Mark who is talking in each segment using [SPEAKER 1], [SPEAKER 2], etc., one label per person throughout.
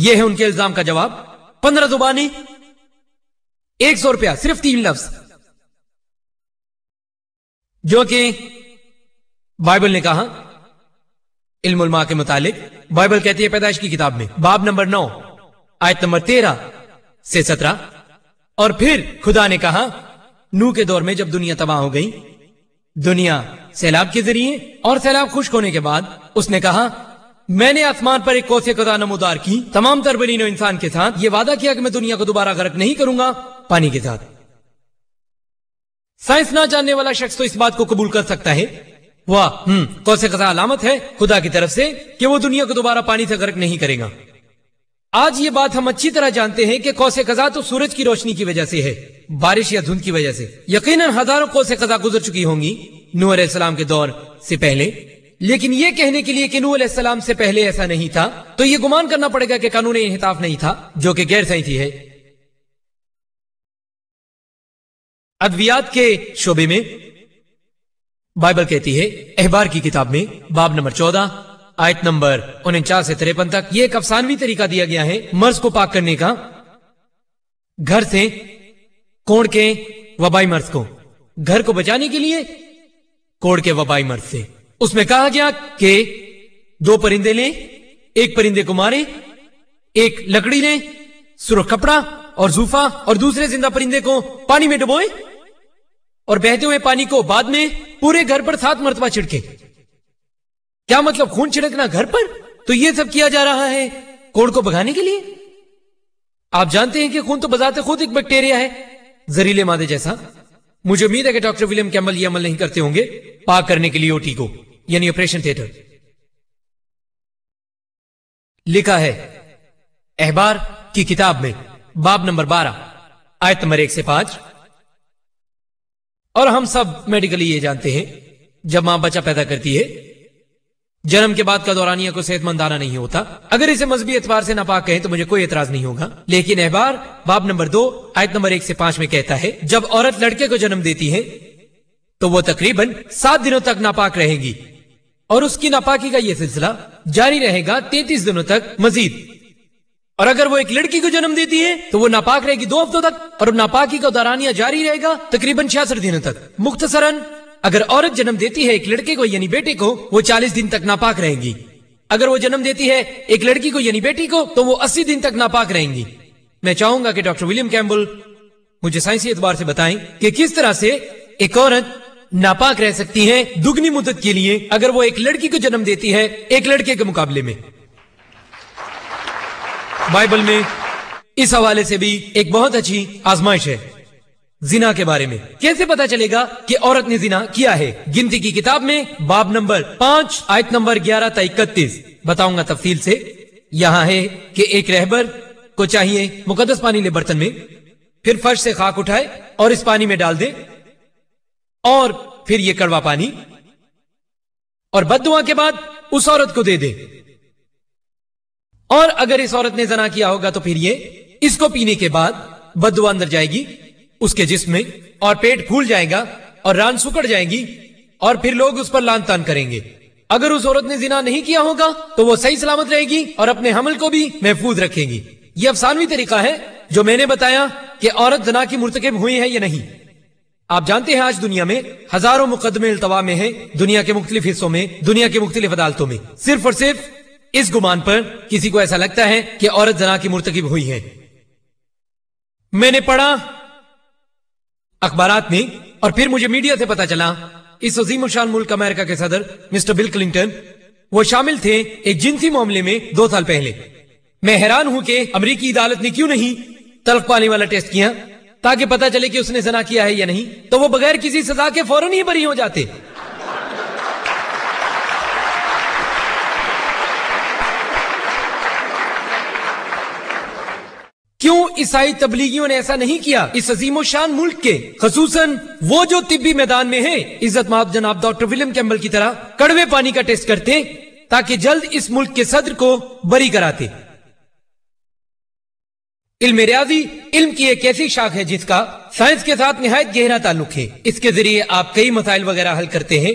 [SPEAKER 1] یہ ہے ان کے الزام کا جواب. 15 زبانی 100 روپیہ, صرف 3 لفظ, جو کہ بائبل نے کہا. علم علماء کے متعلق بائبل کہتی ہے پیدائش کی کتاب میں باب نمبر 9 آیت نمبر 13 سے 17, اور پھر خدا نے کہا نوح کے دور میں جب دنیا تباہ ہو گئی, دنیا سیلاب کے ذریعے, اور سیلاب خشک ہونے کے بعد اس نے کہا میں نے آسمان پر ایک قوس قزح نمودار کی تمام تر بنی نوع انسان کے ساتھ, یہ وعدہ کیا کہ میں دنیا کو دوبارہ غرق نہیں کروں گا پانی کے ساتھ. سائنس نہ جاننے والا شخص تو اس بات کو قبول کر سکتا ہے, قوس قزح علامت ہے خدا کی طرف سے کہ وہ دنیا کو دوبارہ پانی سے غرق نہیں کرے گا. آج یہ بات ہم اچھی طرح جانتے ہیں کہ قوس قزح تو سورج کی روشنی کی وجہ سے ہے, بارش یا دھند کی وجہ سے. یقیناً ہزاروں قوس قزح گزر چکی ہوں گی نوح علیہ السلام کے دور سے پہلے, لیکن یہ کہنے کے لیے کہ نوح علیہ السلام سے پہلے ایسا نہیں تھا تو یہ گمان کرنا پڑے گا کہ قانون انحطاف نہیں تھا, جو کہ غیر سائنسی ہے. ادویات کے شعبے میں بائبل کہتی ہے احبار کی کتاب میں باب نمبر 14 آیت نمبر 49 سے 53 تک, یہ ایک افسانوی طریقہ دیا گیا ہے مرض کو پاک کرنے کا, گھر سے کوڑ کے وبائی مرض کو, گھر کو بچانے کے لیے کوڑ کے وبائی مرض سے. اس میں کہا گیا کہ 2 پرندے لیں, ایک پرندے کو مارے, ایک لکڑی لیں, سرخ کپڑا اور زوفا, اور دوسرے زندہ پرندے کو پانی میں ڈبوئے اور بہتے ہوئے پانی کو بعد میں پورے گھر پر 7 مرتبہ چھڑکے. کیا مطلب خون چھڑکنا گھر پر؟ تو یہ سب کیا جا رہا ہے کوڑ کو بھگانے کے لیے. آپ جانتے ہیں کہ خون تو بذات خود ایک بیکٹیریا ہے, زہریلے مادے جیسا. مجھے امید ہے کہ ڈاکٹر ولیم کیمبل یہ عمل نہیں کرتے ہوں گے پاک کرنے کے لیے اوٹی کو, یعنی آپریشن تھیٹر. لکھا ہے احبار کی کتاب میں باب نمبر 12 آیت نمبر 1 سے 5, اور ہم سب میڈیکلی یہ جانتے ہیں جب ماں بچہ پیدا کرتی ہے جنم کے بعد کا دورانیہ کو صحت مند آنا نہیں ہوتا. اگر اسے مذہبی اعتبار سے ناپاک کہیں تو مجھے کوئی اعتراض نہیں ہوگا, لیکن احبار باب نمبر 2 آیت نمبر 1 سے 5 میں کہتا ہے جب عورت لڑکے کو جنم دیتی ہے تو وہ تقریباً 7 دنوں تک ناپاک رہے گی, اور اس کی ناپاکی کا یہ سلسلہ جاری رہے گا 33 دنوں تک مزید. اور اگر وہ ایک لڑکی کو جنم دیتی ہے تو وہ ناپاک رہے گی 2 ہفتوں تک, اور ناپاکی کا دورانیہ جاری رہے گا تقریباً 66 دنوں تک. مختصراً اگر عورت جنم دیتی ہے ایک لڑکے کو یعنی بیٹے کو, وہ 40 دن تک ناپاک رہیں گی. اگر وہ جنم دیتی ہے ایک لڑکی کو یعنی بیٹی کو, تو وہ 80 دن تک ناپاک رہیں گی. میں چاہوں گا کہ ڈاکٹر ولیم کیمبل مجھے سائنسی اعتبار سے بتائیں کہ کس طرح سے ایک عورت ناپاک رہ سکتی ہے دگنی مدت کے لیے اگر وہ ایک لڑکی کو جنم دیتی ہے ایک لڑکے کے مقابلے میں. بائبل میں اس حوالے سے بھی ایک بہت اچھی آزمائش ہے زنا کے بارے میں. کیسے پتا چلے گا کہ عورت نے زنا کیا ہے؟ گنتی کی کتاب میں باب نمبر 5 آیت نمبر 11 تا 31 بتاؤں گا تفصیل سے. یہاں ہے کہ ایک رہبر کو چاہیے مقدس پانی لے برتن میں, پھر فرش سے خاک اٹھائے اور اس پانی میں ڈال دے, اور پھر یہ کڑوا پانی, اور بد دعا کے بعد اس عورت کو دے دے. اور اگر اس عورت نے زنا کیا ہوگا تو پھر یہ اس کو پینے کے بعد بد دعا اندر جائے گی اس کے جسم میں, اور پیٹ پھول جائے گا اور ران سکڑ جائے گی, اور پھر لوگ اس پر لان تان کریں گے. اگر اس عورت نے زنا نہیں کیا ہوگا تو وہ صحیح سلامت رہے گی اور اپنے حمل کو بھی محفوظ رکھے گی. یہ افسانوی طریقہ ہے جو میں نے بتایا کہ عورت زنا کی مرتکب ہوئی ہے یا نہیں. آپ جانتے ہیں آج دنیا میں ہزاروں مقدمے التوا میں ہیں, دنیا کے مختلف حصوں میں, دنیا کی مختلف عدالتوں میں, صرف اور صرف اس گمان پر کسی کو ایسا لگتا ہے کہ عورت زنا کی مرتکب ہوئی ہے. میں نے پڑھا اخبارات میں, اور پھر مجھے میڈیا سے پتا چلا اس عظیم الشان ملک امریکہ کے صدر مسٹر بل کلنٹن وہ شامل تھے ایک جنسی معاملے میں 2 سال پہلے. میں حیران ہوں کہ امریکی عدالت نے کیوں نہیں تلخ پانی والا ٹیسٹ کیا تاکہ پتا چلے کہ اس نے زنا کیا ہے یا نہیں, تو وہ بغیر کسی سزا کے فوراً ہی بری ہو جاتے. کیوں عیسائی تبلیغیوں نے ایسا نہیں کیا اس عظیم و شان ملک کے, خصوصاً وہ جو طبی میدان میں ہیں؟ عزت مآب جناب ڈاکٹر ولیم کیمبل کی طرح کڑوے پانی کا ٹیسٹ کرتے تاکہ جلد اس ملک کے صدر کو بری کراتے. علم ریاضی علم کی ایک ایسی شاخ ہے جس کا سائنس کے ساتھ نہایت گہرا تعلق ہے. اس کے ذریعے آپ کئی مسائل وغیرہ حل کرتے ہیں.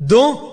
[SPEAKER 1] 2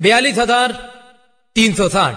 [SPEAKER 1] 42,360।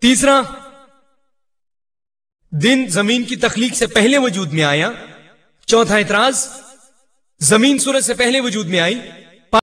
[SPEAKER 1] تیسرا، دن زمین کی تخلیق سے پہلے وجود میں آیا. چوتھا اعتراض، زمین سورج سے پہلے وجود میں آئی.